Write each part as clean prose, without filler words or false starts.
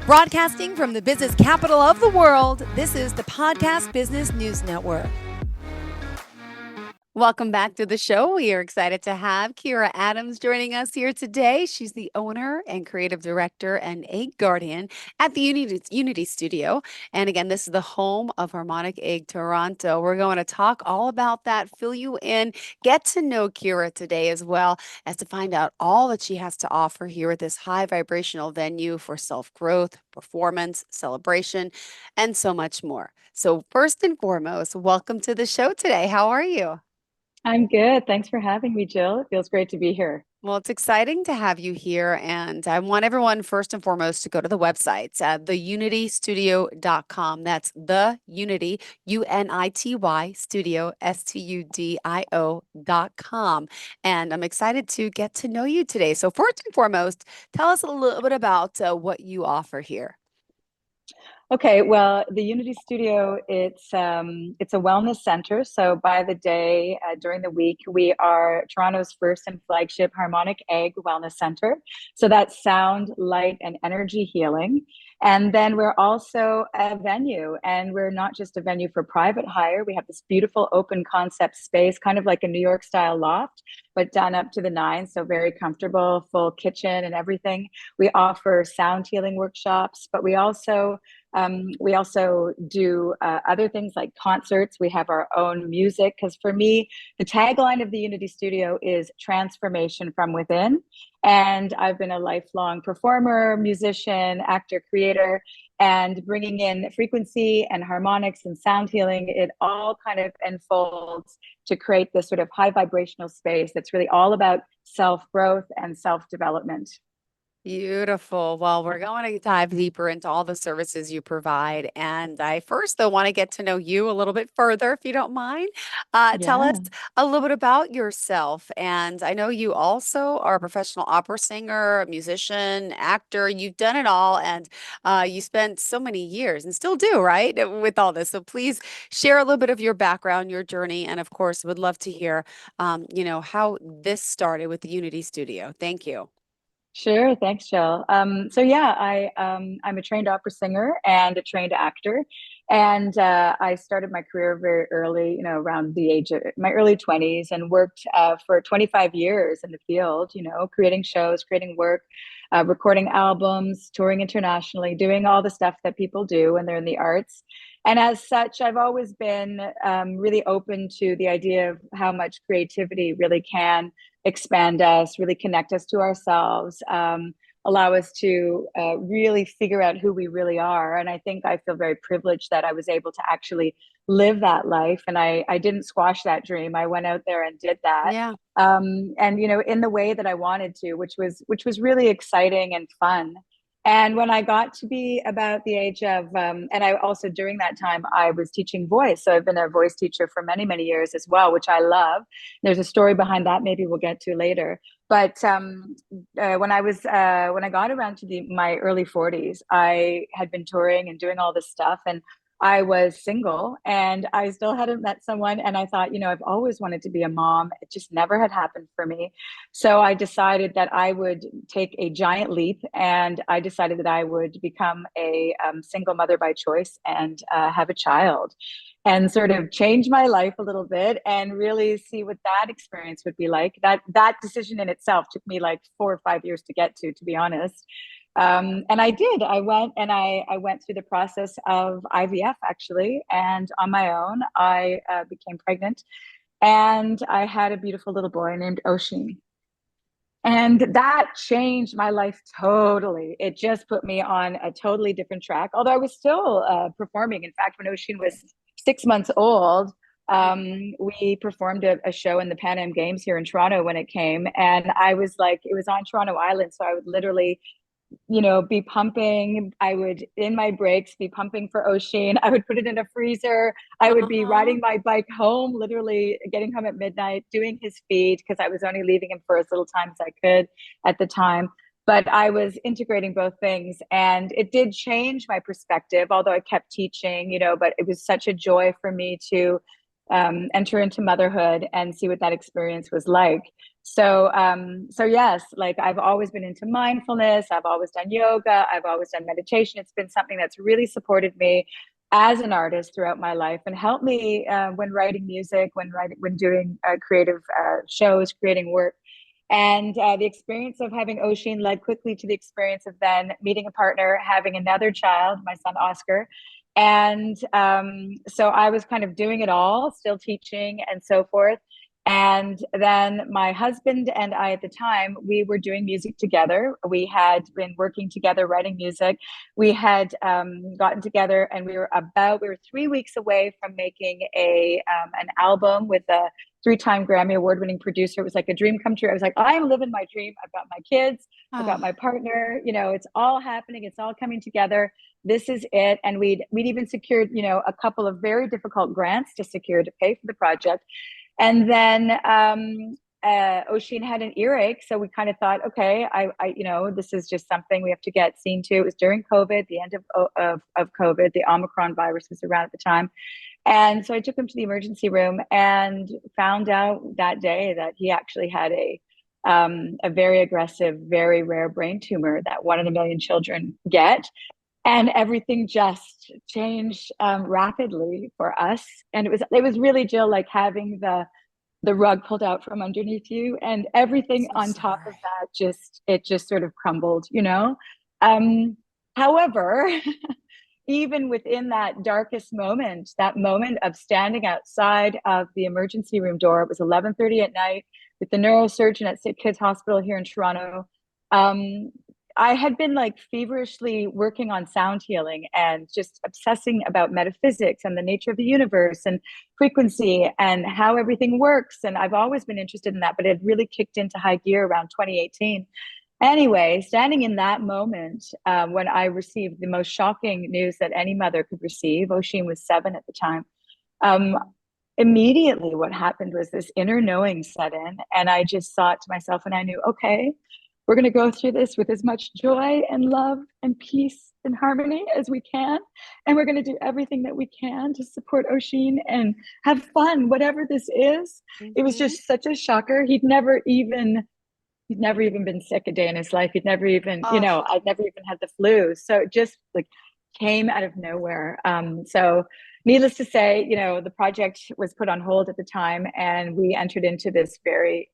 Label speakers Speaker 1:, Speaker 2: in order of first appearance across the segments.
Speaker 1: Broadcasting from the business capital of the world, this is the Podcast Business News Network. Welcome back to the show. We are excited to have Ciara Adams joining us here today. She's the owner and creative director and egg guardian at the Unity Studio. And again, this is the home of Harmonic Egg Toronto. We're going to talk all about that, fill you in, get to know Ciara today as well as to find out all that she has to offer here at this high vibrational venue for self-growth, performance, celebration, and so much more. So first and foremost, welcome to the show today. How are you?
Speaker 2: I'm good. Thanks for having me, Jill. It feels great to be here.
Speaker 1: Well, it's exciting to have you here. And I want everyone, first and foremost, to go to the website, theunitystudio.com. That's the Unity, UNITY Studio, STUDIO.com. And I'm excited to get to know you today. So, first and foremost, tell us a little bit about what you offer here.
Speaker 2: Okay, well, the Unity Studio, it's a wellness center. So by the day, during the week, we are Toronto's first and flagship Harmonic Egg Wellness Center. So that's sound, light, and energy healing. And then we're also a venue, and we're not just a venue for private hire. We have this beautiful open concept space, kind of like a New York style loft, but done up to the nines. So very comfortable, full kitchen and everything. We offer sound healing workshops, but we also do other things like concerts. We have our own music, because for me, the tagline of the Unity Studio is transformation from within. And I've been a lifelong performer, musician, actor, creator, and bringing in frequency and harmonics and sound healing, it all kind of unfolds to create this sort of high vibrational space that's really all about self-growth and self-development.
Speaker 1: Beautiful. Well, we're going to dive deeper into all the services you provide. And I first, though, want to get to know you a little bit further, if you don't mind. Tell us
Speaker 2: Yeah.
Speaker 1: a little bit about yourself. And I know you also are a professional opera singer, a musician, actor. You've done it all. And you spent so many years and still do, right, with all this. So please share a little bit of your background, your journey. And of course, would love to hear, how this started with the Unity Studio. Thank you.
Speaker 2: Sure, thanks, Jill. So yeah, I'm a trained opera singer and a trained actor, and I started my career very early, around the age of my early 20s, and worked for 25 years in the field, creating shows, creating work, recording albums, touring internationally, doing all the stuff that people do when they're in the arts. And as such, I've always been really open to the idea of how much creativity really can expand us, really connect us to ourselves, allow us to really figure out who we really are. And I think I feel very privileged that I was able to actually live that life. And I didn't squash that dream. I went out there and did that.
Speaker 1: Yeah.
Speaker 2: And in the way that I wanted to, which was really exciting and fun. And when I got to be about the age of, and I also during that time, I was teaching voice. So I've been a voice teacher for many, many years as well, which I love. There's a story behind that, maybe we'll get to later. But when I got around to my early 40s, I had been touring and doing all this stuff. And I was single and I still hadn't met someone. And I thought, I've always wanted to be a mom. It just never had happened for me. So I decided that I would take a giant leap, and I decided that I would become a single mother by choice and have a child, and sort of change my life a little bit and really see what that experience would be like. That decision in itself took me like 4 or 5 years to get to be honest. And I did. I went through the process of IVF actually, and on my own, I became pregnant, and I had a beautiful little boy named Oshin. And that changed my life totally. It just put me on a totally different track. Although I was still performing. In fact, when Oshin was 6 months old, we performed a show in the Pan Am Games here in Toronto when it came, and I was like, it was on Toronto Island, so I would literally be pumping. I would, in my breaks, be pumping for Oshin. I would put it in a freezer. I would be
Speaker 1: Uh-huh.
Speaker 2: riding my bike home, literally getting home at midnight, doing his feed, because I was only leaving him for as little time as I could at the time. But I was integrating both things, and it did change my perspective, although I kept teaching, but it was such a joy for me to enter into motherhood and see what that experience was like. So yes, like I've always been into mindfulness. I've always done yoga. I've always done meditation. It's been something that's really supported me as an artist throughout my life and helped me when writing music, when doing creative shows, creating work. And the experience of having Oshin led quickly to the experience of then meeting a partner, having another child, my son Oscar. And so I was kind of doing it all, still teaching and so forth. And then my husband and I, at the time, we were doing music together. We had been working together, writing music. We had gotten together, and we were 3 weeks away from making a an album with a three-time Grammy award-winning producer. It was like a dream come true. I was like, I am living my dream. I've got my kids. I've got
Speaker 1: Oh,
Speaker 2: my partner. It's all happening. It's all coming together. This is it. And we'd even secured, a couple of very difficult grants to secure to pay for the project. And then Oshin had an earache, so we kind of thought, okay, this is just something we have to get seen to. It was during COVID, the end of COVID. The Omicron virus was around at the time, and so I took him to the emergency room and found out that day that he actually had a very aggressive, very rare brain tumor that 1 in a million children get. And everything just changed rapidly for us. And it was really, Jill, like having the rug pulled out from underneath you, and everything
Speaker 1: so
Speaker 2: on top of
Speaker 1: sorry.
Speaker 2: that just sort of crumbled. Um, However, even within that darkest moment, that moment of standing outside of the emergency room door, it was 11:30 at night with the neurosurgeon at Sick Kids Hospital here in Toronto. Um, I had been like feverishly working on sound healing and just obsessing about metaphysics and the nature of the universe and frequency and how everything works. And I've always been interested in that, but it really kicked into high gear around 2018. Anyway, standing in that moment when I received the most shocking news that any mother could receive, Oshin was 7 at the time. Um, Immediately, what happened was this inner knowing set in, and I just thought to myself, and I knew, okay, we're going to go through this with as much joy and love and peace and harmony as we can, and we're going to do everything that we can to support Oshin and have fun, whatever this is. It was
Speaker 1: Mm-hmm.
Speaker 2: just such a shocker. He'd never even been sick a day in his life. He'd never even,
Speaker 1: Oh,
Speaker 2: I'd never even had the flu. So it just like came out of nowhere. So needless to say, the project was put on hold at the time, and we entered into this very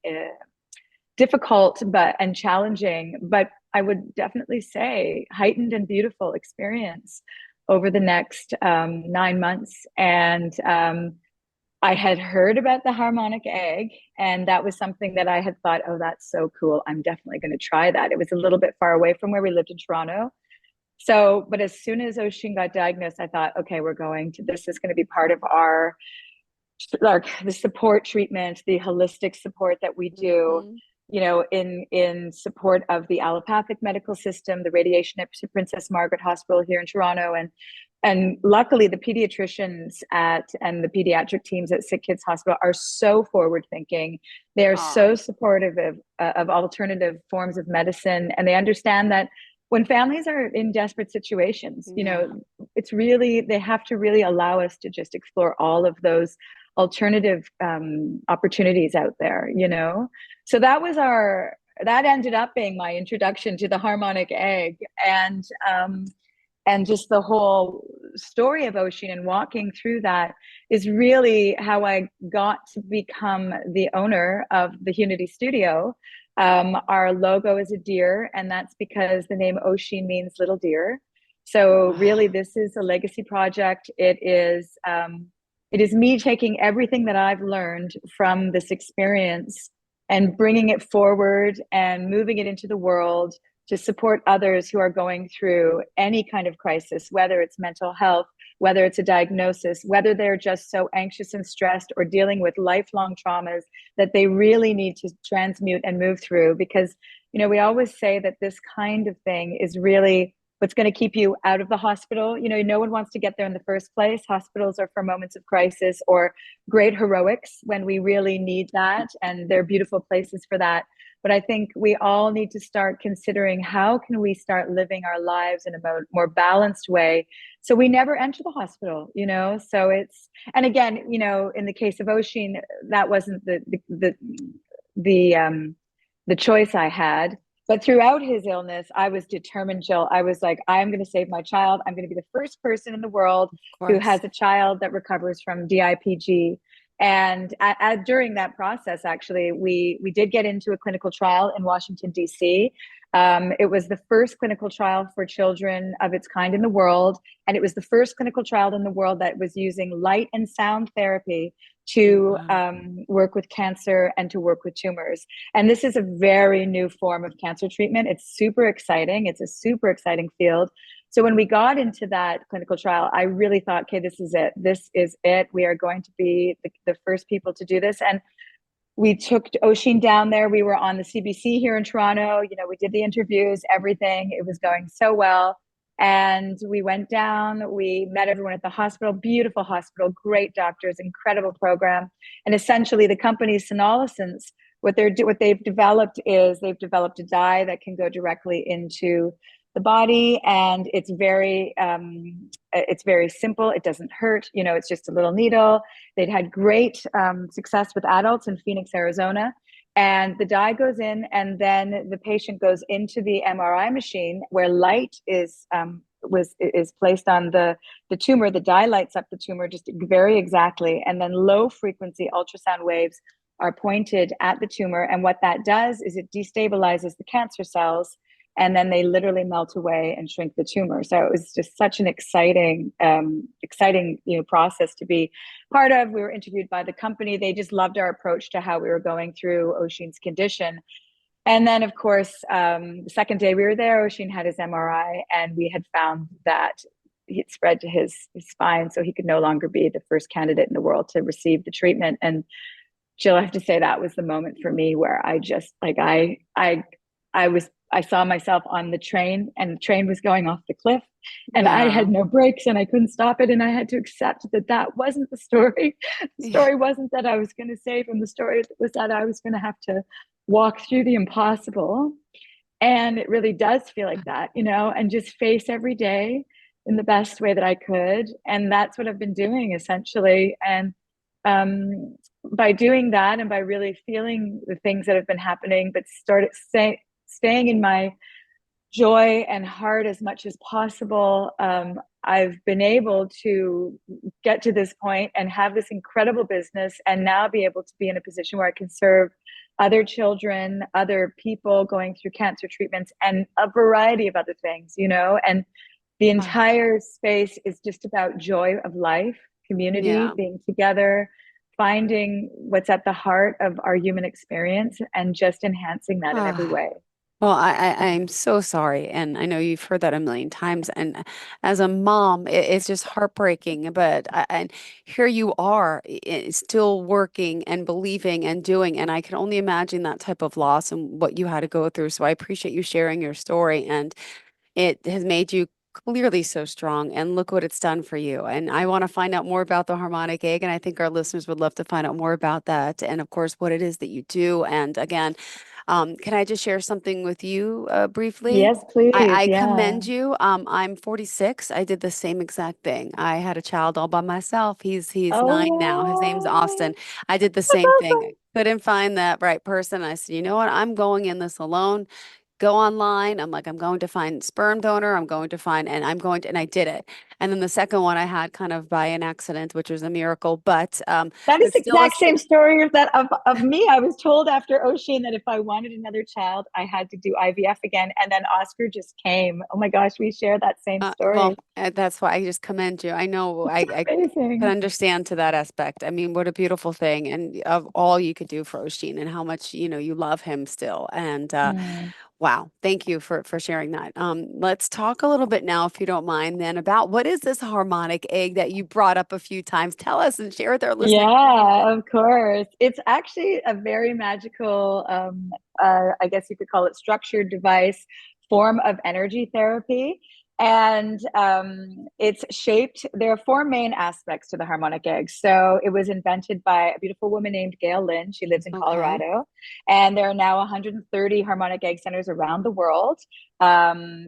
Speaker 2: difficult and challenging, but I would definitely say heightened and beautiful experience over the next 9 months. And I had heard about the harmonic egg, and that was something that I had thought, oh, that's so cool. I'm definitely going to try that. It was a little bit far away from where we lived in Toronto. So, but as soon as Oshin got diagnosed, I thought, okay, this is going to be part of our, like the support treatment, the holistic support that we do,
Speaker 1: mm-hmm.
Speaker 2: in support of the allopathic medical system, the radiation at Princess Margaret Hospital here in Toronto, and luckily the pediatricians and the pediatric teams at Sick Kids Hospital are so forward thinking. They are
Speaker 1: Oh,
Speaker 2: so supportive of alternative forms of medicine, and they understand that when families are in desperate situations,
Speaker 1: yeah.
Speaker 2: it's really, they have to really allow us to just explore all of those alternative opportunities out there. So that ended up being my introduction to the harmonic egg, and just the whole story of Ocean and walking through that is really how I got to become the owner of the Unity Studio. Our logo is a deer, and that's because the name Ocean means little deer. So really,
Speaker 1: Wow.
Speaker 2: this is a legacy project. It is me taking everything that I've learned from this experience and bringing it forward and moving it into the world to support others who are going through any kind of crisis, whether it's mental health, whether it's a diagnosis, whether they're just so anxious and stressed or dealing with lifelong traumas that they really need to transmute and move through. Because, we always say that this kind of thing is really what's going to keep you out of the hospital. No one wants to get there in the first place. Hospitals are for moments of crisis or great heroics when we really need that, and they're beautiful places for that. But I think we all need to start considering how can we start living our lives in a more balanced way so we never enter the hospital. So it's, and again, in the case of Oshin, that wasn't the choice I had. But throughout his illness, I was determined, Jill. I was like, I'm going to save my child. I'm going to be the first person in the world
Speaker 1: Of
Speaker 2: who
Speaker 1: course.
Speaker 2: has a child that recovers from DIPG. And during that process, actually, we did get into a clinical trial in Washington, D.C. It was the first clinical trial for children of its kind in the world. And it was the first clinical trial in the world that was using light and sound therapy to
Speaker 1: Wow.
Speaker 2: work with cancer and to work with tumors. And this is a very new form of cancer treatment. It's super exciting. It's a super exciting field. So when we got into that clinical trial, I really thought, okay, this is it. This is it. We are going to be the first people to do this. And we took Oshin down there. We were on the CBC here in Toronto. You know, we did the interviews, everything. It was going so well. And we went down, we met everyone at the hospital, beautiful hospital, great doctors, incredible program. And essentially the company Sonolisance, what they've developed is they've developed a dye that can go directly into the body, and it's very simple. It doesn't hurt. You know, it's just a little needle. They'd had great success with adults in Phoenix, Arizona. And the dye goes in, and then the patient goes into the MRI machine where light is placed on the tumor. The dye lights up the tumor just very exactly, and then low frequency ultrasound waves are pointed at the tumor. And what that does is it destabilizes the cancer cells, and then they literally melt away and shrink the tumor. So it was just such an exciting process to be part of. We were interviewed by the company. They just loved our approach to how we were going through Oshin's condition. And then, of course, the second day we were there, Oshin had his MRI, and we had found that it spread to his spine, so he could no longer be the first candidate in the world to receive the treatment. And Jill, I have to say that was the moment for me where I just like I saw myself on the train, and the train was going off the cliff, and I had
Speaker 1: Wow.
Speaker 2: no brakes and I couldn't stop it. And I had to accept that that wasn't the story. The
Speaker 1: Yeah.
Speaker 2: story wasn't that I was going to save him. The story was that I was going to have to walk through the impossible. And it really does feel like that, you know, and just face every day in the best way that I could. And that's what I've been doing essentially. And by doing that and by really feeling the things that have been happening, but staying in my joy and heart as much as possible, I've been able to get to this point and have this incredible business, and now be able to be in a position where I can serve other children, other people going through cancer treatments, and a variety of other things, you know. And the
Speaker 1: Ah,
Speaker 2: entire space is just about joy of life, community,
Speaker 1: yeah.
Speaker 2: being together, finding what's at the heart of our human experience, and just enhancing that in every
Speaker 1: Ah.
Speaker 2: way.
Speaker 1: Well, I'm so sorry, and I know you've heard that a million times. And as a mom, it's just heartbreaking. But and here you are, still working and believing and doing. And I can only imagine that type of loss and what you had to go through. So I appreciate you sharing your story, and it has made you clearly so strong. And look what it's done for you. And I want to find out more about the harmonic egg, and I think our listeners would love to find out more about that, and of course, what it is that you do. And again, can I just share something with you briefly?
Speaker 2: Yes, please.
Speaker 1: I
Speaker 2: Yeah.
Speaker 1: commend you. I'm 46. I did the same exact thing. I had a child all by myself. He's
Speaker 2: Oh,
Speaker 1: 9 now. His name's
Speaker 2: wow.
Speaker 1: Austin. I did the
Speaker 2: That's
Speaker 1: same thing.
Speaker 2: awesome.
Speaker 1: I couldn't find that right person. I said, you know what? I'm going in this alone. Go online. I'm like, I'm going to find sperm donor. I'm going to find, and I'm going to, and I did it. And then the second one I had kind of by an accident, which was a miracle,
Speaker 2: That is
Speaker 1: but
Speaker 2: the
Speaker 1: still a
Speaker 2: exact same story of me. I was told after Ocean that if I wanted another child, I had to do IVF again. And then Oscar just came. Oh my gosh, we share that same story.
Speaker 1: That's why I just commend you. I know I can
Speaker 2: Amazing.
Speaker 1: understand to that aspect. I mean, what a beautiful thing, and of all you could do for Oshin, and how much you love him still. And
Speaker 2: Mm.
Speaker 1: wow, thank you for sharing that. Let's talk a little bit now, if you don't mind, then about what is this harmonic egg that you brought up a few times. Tell us and share with our listening
Speaker 2: Yeah,
Speaker 1: audience.
Speaker 2: of course. It's actually a very magical, I guess you could call it structured device form of energy therapy. And it's shaped, there are four main aspects to the harmonic egg. So it was invented by a beautiful woman named Gail Lynn. She lives in
Speaker 1: Okay.
Speaker 2: Colorado. And there are now 130 harmonic egg centers around the world,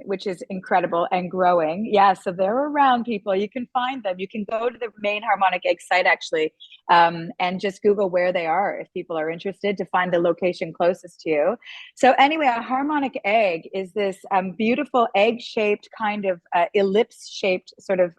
Speaker 2: which is incredible and growing. Yeah, so they're around, people. You can find them. You can go to the main harmonic egg site, actually, and just Google where they are if people are interested to find the location closest to you. So anyway, a harmonic egg is this beautiful egg-shaped kind of ellipse-shaped sort of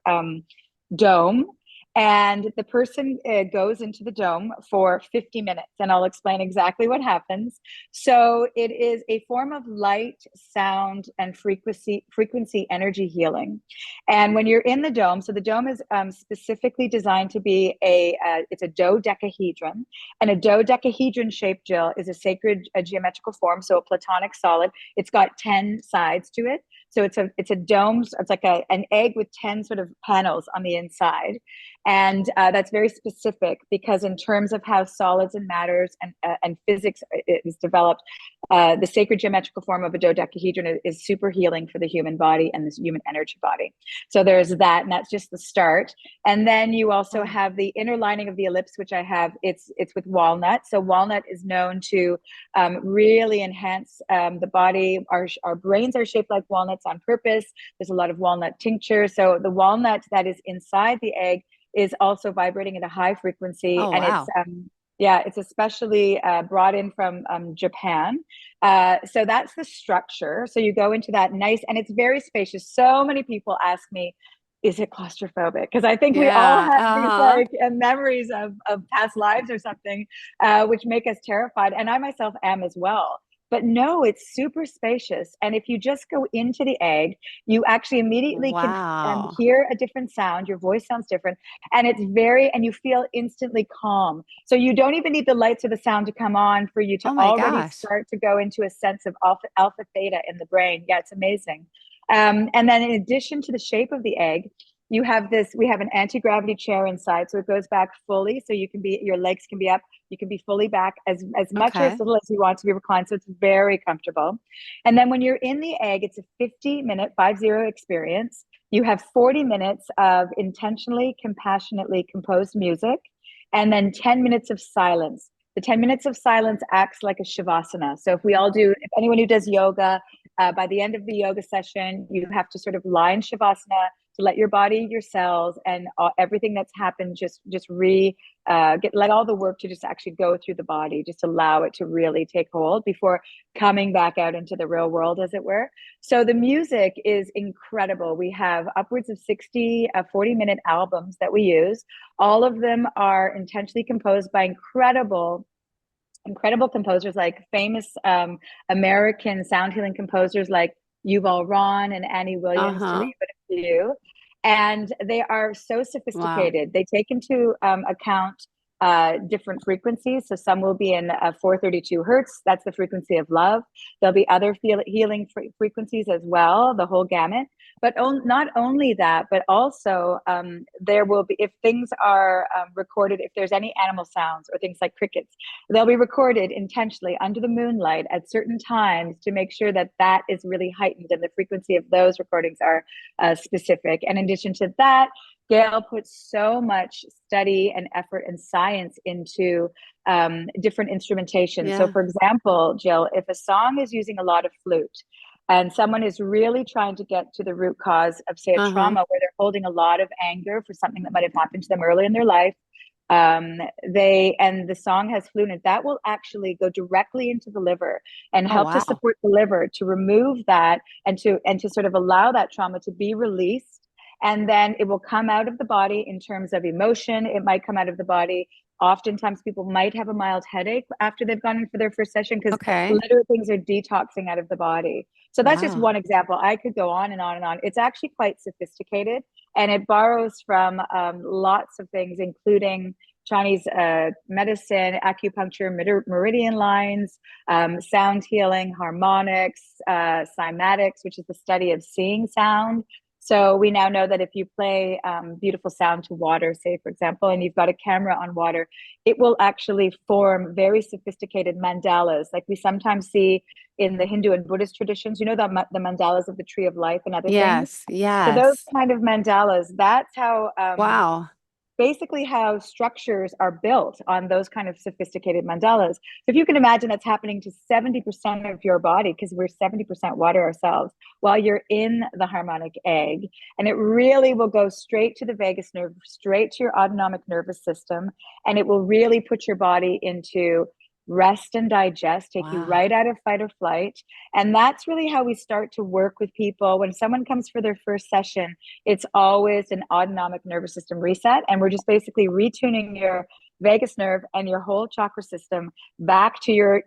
Speaker 2: dome. And the person goes into the dome for 50 minutes, and I'll explain exactly what happens. So it is a form of light, sound, and frequency energy healing. And when you're in the dome, so the dome is specifically designed to be it's a dodecahedron, and a dodecahedron shaped, Jill, is a sacred geometrical form, so a platonic solid. It's got 10 sides to it. So it's a dome. It's like an egg with 10 sort of panels on the inside. And that's very specific because in terms of how solids and matters and physics is developed, the sacred geometrical form of a dodecahedron is super healing for the human body and this human energy body. So there's that, and that's just the start. And then you also
Speaker 1: Oh,
Speaker 2: have the inner lining of the ellipse, which I have. It's with walnut. So walnut is known to really enhance the body. Our brains are shaped like walnuts on purpose. There's a lot of walnut tincture. So the walnut that is inside the egg is also vibrating at a high frequency,
Speaker 1: oh,
Speaker 2: and
Speaker 1: wow.
Speaker 2: yeah, it's especially brought in from Japan. So that's the structure. So you go into that nice, and it's very spacious. So many people ask me, is it claustrophobic? Because I think we all
Speaker 1: Yeah.
Speaker 2: have these
Speaker 1: Uh-huh.
Speaker 2: like memories of past lives or something, which make us terrified. And I myself am as well. But no, it's super spacious. And if you just go into the egg, you actually immediately can
Speaker 1: Wow.
Speaker 2: hear a different sound. Your voice sounds different. And you feel instantly calm. So you don't even need the lights or the sound to come on for you to
Speaker 1: Oh my
Speaker 2: already
Speaker 1: gosh.
Speaker 2: start to go into a sense of alpha theta in the brain. Yeah, it's amazing. And then in addition to the shape of the egg, we have an anti-gravity chair inside. So it goes back fully. So your legs can be up. You can be fully back as much or as
Speaker 1: Okay.
Speaker 2: little as you want to be reclined. So it's very comfortable. And then when you're in the egg, it's a 50-minute 50 experience. You have 40 minutes of intentionally, compassionately composed music, and then 10 minutes of silence. The 10 minutes of silence acts like a shavasana. So if anyone who does yoga, by the end of the yoga session, you have to sort of lie in shavasana to let your body, your cells, and everything that's happened let all the work to just actually go through the body, just allow it to really take hold before coming back out into the real world, as it were. So the music is incredible. We have upwards of 60 40-minute albums that we use. All of them are intentionally composed by incredible composers, like famous American sound healing composers like Yuval Ron and Annie Williams, to name
Speaker 1: Uh-huh.
Speaker 2: but a few. And they are so
Speaker 1: Wow.
Speaker 2: sophisticated. They take into account different frequencies. So some will be in 432 hertz. That's the frequency of love. There'll be other healing frequencies as well, the whole gamut. But not only that, but also there will be, if things are recorded, if there's any animal sounds or things like crickets, they'll be recorded intentionally under the moonlight at certain times to make sure that that is really heightened and the frequency of those recordings are specific. And in addition to that, Gail puts so much study and effort and science into different instrumentation. So,
Speaker 1: Yeah.
Speaker 2: for example, Jill, if a song is using a lot of flute and someone is really trying to get to the root cause of, say, a
Speaker 1: Uh-huh.
Speaker 2: trauma where they're holding a lot of anger for something that might have happened to them early in their life, and the song has flute in it, that will actually go directly into the liver and
Speaker 1: Oh,
Speaker 2: help to
Speaker 1: wow.
Speaker 2: support the liver to remove that and to sort of allow that trauma to be released. And then it will come out of the body in terms of emotion. It might come out of the body. Oftentimes people might have a mild headache after they've gone in for their first session because
Speaker 1: Okay.
Speaker 2: literally things are detoxing out of the body. So that's just
Speaker 1: Wow.
Speaker 2: one example. I could go on and on and on. It's actually quite sophisticated, and it borrows from lots of things, including Chinese medicine, acupuncture, meridian lines, sound healing, harmonics, cymatics, which is the study of seeing sound. So we now know that if you play beautiful sound to water, say for example, and you've got a camera on water, it will actually form very sophisticated mandalas, like we sometimes see in the Hindu and Buddhist traditions. You know, the mandalas of the tree of life and other things.
Speaker 1: Yes,
Speaker 2: So those
Speaker 1: yes.
Speaker 2: kind of mandalas, that's how
Speaker 1: Wow.
Speaker 2: basically how structures are built on those kind of sophisticated mandalas. So if you can imagine that's happening to 70% of your body, because we're 70% water ourselves, while you're in the harmonic egg, and it really will go straight to the vagus nerve, straight to your autonomic nervous system, and it will really put your body into rest and digest, take you
Speaker 1: Wow.
Speaker 2: right out of fight or flight. And that's really how we start to work with people. When someone comes for their first session, it's always an autonomic nervous system reset. And we're just basically retuning your vagus nerve and your whole chakra system back to your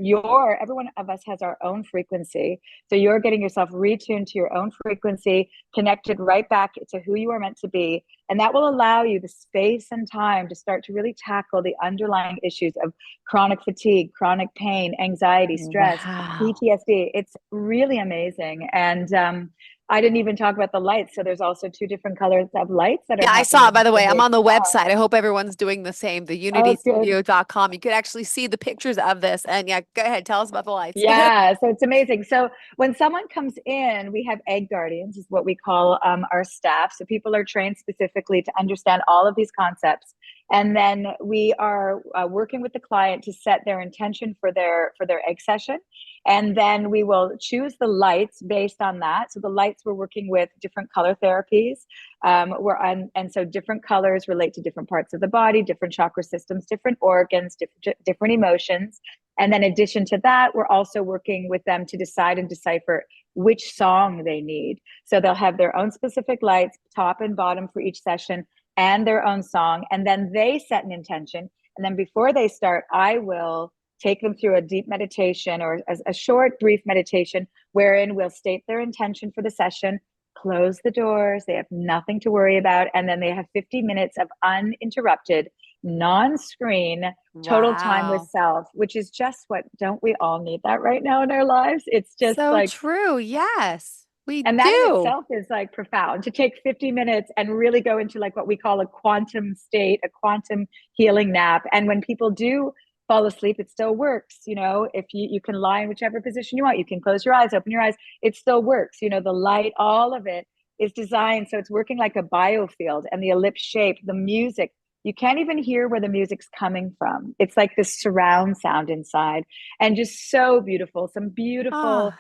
Speaker 2: every one of us has our own frequency. So you're getting yourself retuned to your own frequency, connected right back to who you are meant to be. And that will allow you the space and time to start to really tackle the underlying issues of chronic fatigue, chronic pain, anxiety, stress,
Speaker 1: Wow.
Speaker 2: PTSD. It's really amazing. And I didn't even talk about the lights. So there's also two different colors of lights that are
Speaker 1: Yeah, I saw it, by
Speaker 2: happening
Speaker 1: the
Speaker 2: in
Speaker 1: way. I'm
Speaker 2: the
Speaker 1: on the
Speaker 2: spa.
Speaker 1: website. I hope everyone's doing the same, the
Speaker 2: Oh, good.
Speaker 1: unitystudio.com. You could actually see the pictures of this. And yeah, go ahead. Tell us about the lights.
Speaker 2: Yeah, so it's amazing. So when someone comes in, we have egg guardians, is what we call our staff. So people are trained specifically to understand all of these concepts, and then we are working with the client to set their intention for their egg session, and then we will choose the lights based on that. So the lights, we're working with different color therapies. We're on, and so different colors relate to different parts of the body, different chakra systems, different organs, different emotions. And then in addition to that, we're also working with them to decide and decipher which song they need. So they'll have their own specific lights, top and bottom for each session, and their own song. And then they set an intention. And then before they start, I will take them through a deep meditation or a short, brief meditation wherein we'll state their intention for the session, close the doors. They have nothing to worry about. And then they have 50 minutes of uninterrupted, non screen, total time with
Speaker 1: Wow.
Speaker 2: self, which is just what, don't we all need that right now in our lives? It's just
Speaker 1: So
Speaker 2: like,
Speaker 1: true. Yes, we
Speaker 2: and that in
Speaker 1: do.
Speaker 2: itself is like profound, to take 50 minutes and really go into like what we call a quantum state, a quantum healing nap. And when people do fall asleep, it still works. You know, if you can lie in whichever position you want, you can close your eyes, open your eyes, it still works. You know, the light, all of it is designed so it's working like a biofield, and the ellipse shape, the music, you can't even hear where the music's coming from. It's like this surround sound inside, and just so beautiful. Some beautiful,
Speaker 1: Ah,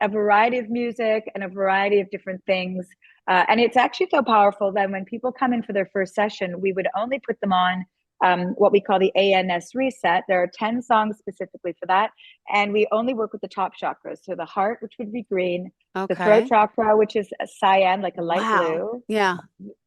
Speaker 2: a variety of music and a variety of different things. And it's actually so powerful that when people come in for their first session, we would only put them on what we call the ANS reset. There are 10 songs specifically for that. And we only work with the top chakras. So the heart, which would be green, the throat
Speaker 1: okay.
Speaker 2: chakra, which is a cyan, like a light
Speaker 1: Wow.
Speaker 2: blue,
Speaker 1: Yeah.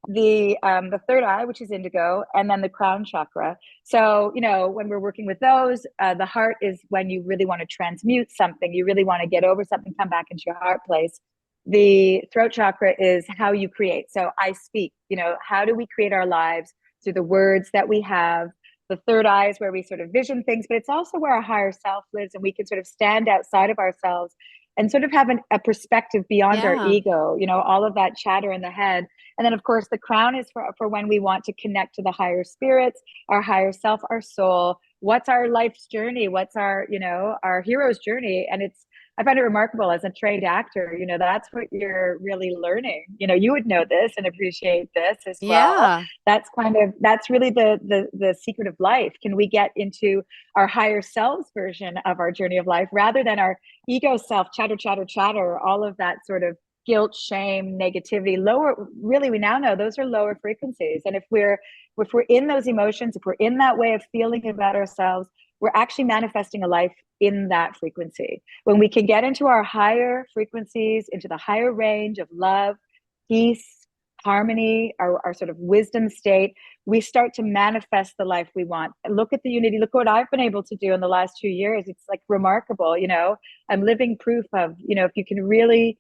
Speaker 2: the third eye, which is indigo, and then the crown chakra. So you know, when we're working with those, the heart is when you really want to transmute something, you really want to get over something, come back into your heart place. The throat chakra is how you create. So I speak, you know, how do we create our lives through the words that we have. The third eye is where we sort of vision things, but it's also where our higher self lives, and we can sort of stand outside of ourselves and sort of have a perspective beyond our
Speaker 1: Yeah.
Speaker 2: ego, you know, all of that chatter in the head. And then, of course, the crown is for when we want to connect to the higher spirits, our higher self, our soul. What's our life's journey? What's our, you know, our hero's journey? And it's, I find it remarkable as a trained actor, you know, that's what you're really learning. You know, you would know this and appreciate this as well.
Speaker 1: Yeah.
Speaker 2: That's kind of, that's really the secret of life. Can we get into our higher selves version of our journey of life rather than our ego self, chatter, chatter, chatter, all of that sort of guilt, shame, negativity, lower, really, we now know those are lower frequencies. And if we're in those emotions, if we're in that way of feeling about ourselves, we're actually manifesting a life in that frequency. When we can get into our higher frequencies, into the higher range of love, peace, harmony, our sort of wisdom state, we start to manifest the life we want. Look at the unity. Look what I've been able to do in the last 2 years. It's like remarkable. You know, I'm living proof of, you know, if you can really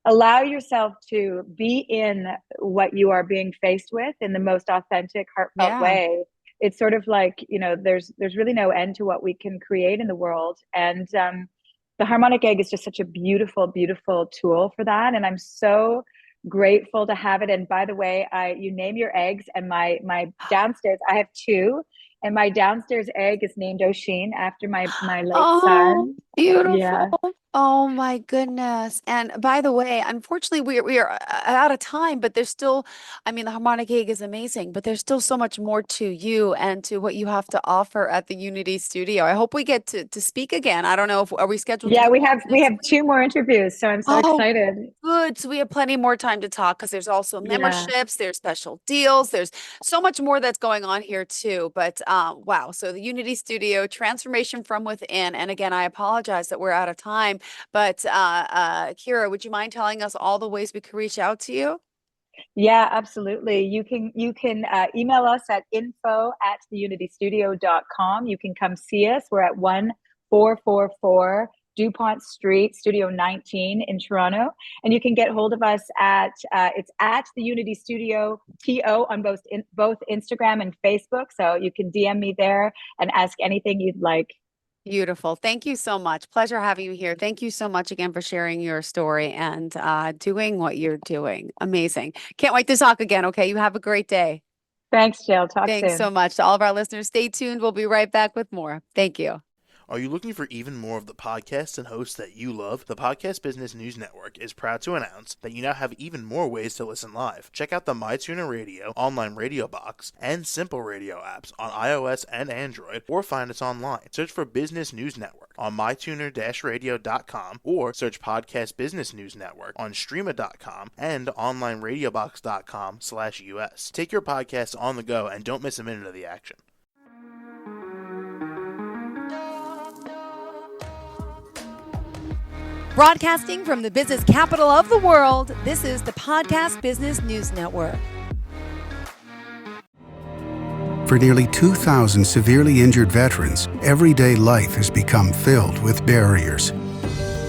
Speaker 2: allow yourself to be in what you are being faced with in the most authentic, heartfelt
Speaker 1: Yeah.
Speaker 2: way, it's sort of like, you know, there's really no end to what we can create in the world. And the harmonic egg is just such a beautiful, beautiful tool for that. And I'm so grateful to have it. And by the way, you name your eggs, and my downstairs, I have two, and my downstairs egg is named Oshin after my late
Speaker 1: Oh,
Speaker 2: son.
Speaker 1: beautiful.
Speaker 2: Yeah.
Speaker 1: Oh my goodness. And by the way, unfortunately, we are out of time, but there's still, I mean, the harmonic egg is amazing, but there's still so much more to you and to what you have to offer at the Unity Studio. I hope we get to speak again. I don't know if are we scheduled to
Speaker 2: Yeah,
Speaker 1: do
Speaker 2: we
Speaker 1: one
Speaker 2: have we
Speaker 1: next
Speaker 2: have
Speaker 1: week?
Speaker 2: two more interviews, so I'm so
Speaker 1: Oh,
Speaker 2: excited.
Speaker 1: good. So we have plenty more time to talk because there's also
Speaker 2: Yeah.
Speaker 1: memberships, there's special deals, there's so much more that's going on here too. But wow, so the Unity Studio transformation from within. And again, I apologize that we're out of time, but Ciara, would you mind telling us all the ways we can reach out to you?
Speaker 2: Yeah, absolutely. You can email us at info@theunitystudio.com. You can come see us. We're at 1444 DuPont Street, Studio 19 in Toronto. And you can get hold of us at it's at the Unity Studio TO on both Instagram and Facebook. So you can DM me there and ask anything you'd like.
Speaker 1: Beautiful. Thank you so much. Pleasure having you here. Thank you so much again for sharing your story and doing what you're doing. Amazing. Can't wait to talk again. Okay. You have a great day.
Speaker 2: Thanks, Jill. Talk
Speaker 1: Thanks so
Speaker 2: soon.
Speaker 1: much. To all of our listeners, stay tuned. We'll be right back with more. Thank you.
Speaker 3: Are you looking for even more of the podcasts and hosts that you love? The Podcast Business News Network is proud to announce that you now have even more ways to listen live. Check out the MyTuner Radio, online radio box, and Simple Radio apps on iOS and Android, or find us online. Search for Business News Network on mytuner-radio.com, or search Podcast Business News Network on streama.com and onlineradiobox.com/US. Take your podcast on the go and don't miss a minute of the action.
Speaker 4: Broadcasting from the business capital of the world, this is the Podcast Business News Network.
Speaker 5: For nearly 2,000 severely injured veterans, everyday life has become filled with barriers.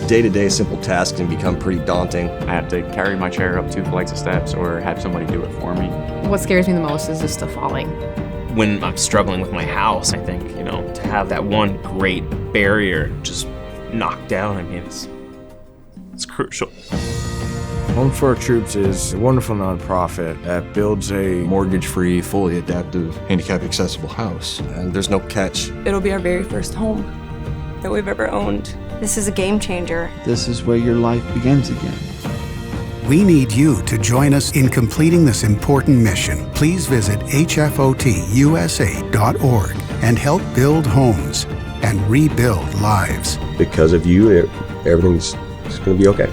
Speaker 6: Day-to-day simple tasks can become pretty daunting.
Speaker 7: I have to carry my chair up 2 flights of steps or have somebody do it for me.
Speaker 8: What scares me the most is just the falling.
Speaker 9: When I'm struggling with my house, I think, to have that one great barrier just knocked down, it's crucial.
Speaker 10: Home for Our Troops is a wonderful nonprofit that builds a
Speaker 11: mortgage-free, fully adaptive, handicap-accessible house.
Speaker 6: And there's no catch.
Speaker 12: It'll be our very first home that we've ever owned. This is a game changer.
Speaker 13: This is where your life begins again.
Speaker 5: We need you to join us in completing this important mission. Please visit hfotusa.org and help build homes and rebuild lives.
Speaker 6: Because of you, everything's going to be okay.